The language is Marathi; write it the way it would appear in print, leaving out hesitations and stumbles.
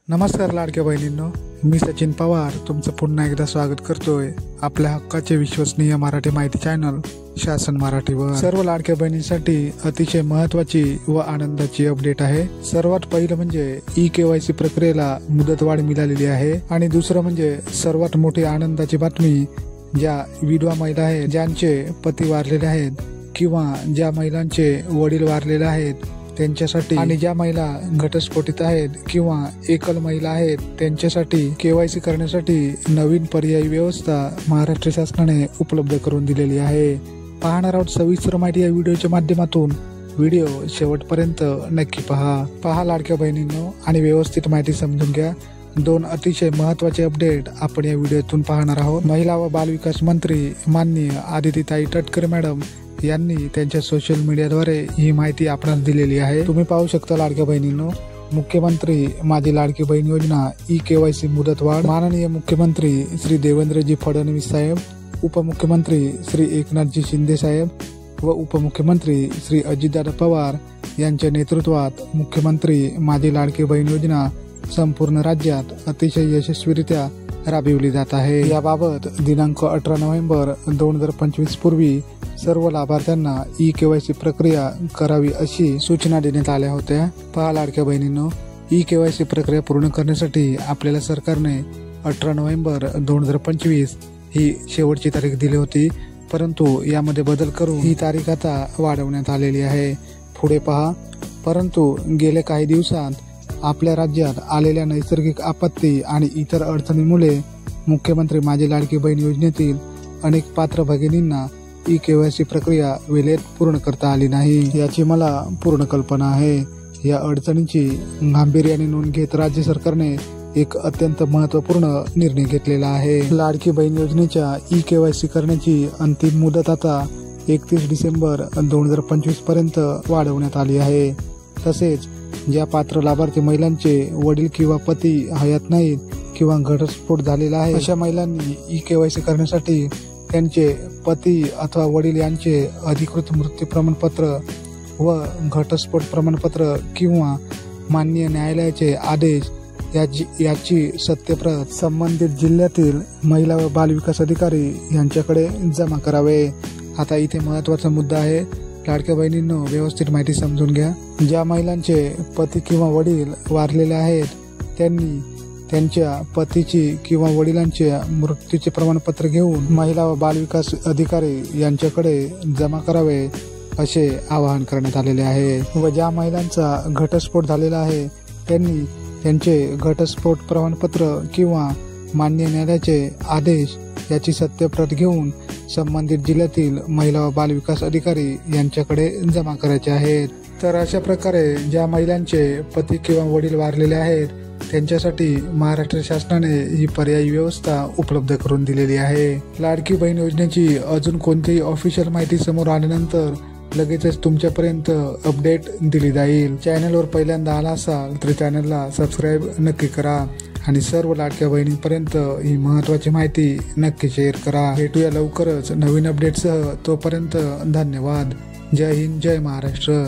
नमस्कार लाडक्या बहिणींनो, मी सचिन पवार तुमचं पुन्हा एकदा स्वागत करतोय आपल्या हक्काचे विश्वसनीय मराठी माहिती चॅनल शासन मराठीवर। सर्व लाडक्या बहिणींसाठी अतिशय महत्त्वाची व आनंदाची अपडेट आहे। सर्वात पहिलं म्हणजे ई-केवायसी प्रक्रियेला मुदतवाढ मिळालेली आहे आणि दुसरं म्हणजे सर्वात मोठी आनंदाची बातमी, ज्या विधवा महिला आहेत ज्यांचे पती वारलेले आहेत किंवा ज्या महिलांचे वडील वारलेले आहेत त्यांच्यासाठी आणि ज्या महिला घटस्फोटित आहेत किंवा एकल महिला आहेत त्यांच्यासाठी केवायसी करण्यासाठी नवीन पर्यायी व्यवस्था महाराष्ट्र शासनाने उपलब्ध करून दिलेली आहे। पाहणार आहोत सविस्तर माहिती या व्हिडिओच्या माध्यमातून। व्हिडिओ शेवटपर्यंत नक्की पहा लाडक्या बहिणींनो आणि व्यवस्थित माहिती समजून घ्या। दोन अतिशय महत्त्वाचे अपडेट आपण या व्हिडिओतून पाहणार आहोत। महिला व बालविकास मंत्री माननीय आदितीताई तटकरे मॅडम यांनी त्यांच्या सोशल मीडियाद्वारे ही माहिती आपणास दिलेली आहे। तुम्ही पाहू शकता लाडक्या बहिणींनो, मुख्यमंत्री माझी लाडकी बहीण योजना ई-केवायसी मुदतवाढ। माननीय मुख्यमंत्री श्री देवेंद्रजी फडणवीस साहेब, उपमुख्यमंत्री श्री एकनाथजी शिंदे साहेब व उपमुख्यमंत्री श्री अजितदादा पवार यांच्या नेतृत्वात मुख्यमंत्री माझी लाडकी बहीण योजना संपूर्ण राज्यात अतिशय यशस्वीरित्या राबविली जात आहे। याबाबत दिनांक 18 नोव्हेंबर 2025 पूर्वी सर्व लाभार्थ्यांना ई-केवायसी प्रक्रिया करावी अशी सूचना देण्यात आल्या होत्या। पहा लाडक्या बहिणींनो, ई-केवायसी प्रक्रिया पूर्ण करण्यासाठी आपल्याला सरकारने 18 नोव्हेंबर 2025 ही शेवटची तारीख दिली होती, परंतु यामध्ये बदल करून ही तारीख आता वाढवण्यात आलेली आहे। पुढे पहा, परंतु गेल्या काही दिवसात आपल्या राज्यात आलेल्या नैसर्गिक आपत्ती आणि इतर अडचणींमुळे मुख्यमंत्री माझी लाडकी बहीण योजनेतील अनेक पात्र भगिनींना ई-केवायसी प्रक्रिया वेळेत पूर्ण करता आली नाही, याची मला पूर्ण कल्पना आहे। या अडचणीची गांभीर्याने नोंद घेत राज्य सरकारने एक अत्यंत महत्त्वपूर्ण निर्णय घेतलेला आहे। लाडकी बहीण योजनेच्या ई-केवायसी करण्याची अंतिम मुदत आता 31 डिसेंबर 2025 पर्यंत वाढवण्यात आली आहे। तसेच ज्या पात्र लाभार्थी महिलांचे वडील किंवा पती हयात नाहीत किंवा घटस्फोट झालेला आहे अशा महिलांनी ई-केवायसी करण्यासाठी त्यांचे पती अथवा वडील यांचे अधिकृत मृत्यू प्रमाणपत्र व घटस्फोट प्रमाणपत्र किंवा माननीय न्यायालयाचे आदेश याची सत्यप्रत संबंधित जिल्ह्यातील महिला व बालविकास अधिकारी यांच्याकडे जमा करावे। आता इथे महत्त्वाचा मुद्दा आहे लाडक्या बहिणींनो, व्यवस्थित माहिती समजून घ्या। ज्या महिलांचे पती किंवा वडील वारलेले आहेत त्यांनी त्यांच्या पतीची किंवा वडिलांच्या मृत्यूचे प्रमाणपत्र घेऊन महिला व बालविकास अधिकारी यांच्याकडे जमा करावे असे आवाहन करण्यात आलेले आहे। व ज्या महिलांचा घटस्फोट झालेला आहे त्यांनी त्यांचे घटस्फोट प्रमाणपत्र किंवा मान्य न्यायालयाचे आदेश याची सत्यप्रत घेऊन संबंधित जिल्ह्यातील महिला व बालविकास अधिकारी यांच्याकडे जमा करायचे आहेत। तर अशा प्रकारे ज्या महिलांचे पती किंवा वडील वारलेले आहेत त्यांच्यासाठी महाराष्ट्र शासनाने ही पर्यायी व्यवस्था उपलब्ध करून दिलेली आहे। लाडकी बहीण योजनेची अजून कोणतीही ऑफिशियल माहिती समोर आल्यानंतर लगेचच तुमच्यापर्यंत अपडेट दिली जाईल। चॅनलवर पहिल्यांदा आला असाल तर चॅनलला सबस्क्राईब नक्की करा आणि सर्व लाडक्या बहिणींपर्यंत ही महत्त्वाची माहिती नक्की शेअर करा। भेटूया लवकरच नवीन अपडेटसह, तोपर्यंत धन्यवाद। जय हिंद, जय महाराष्ट्र।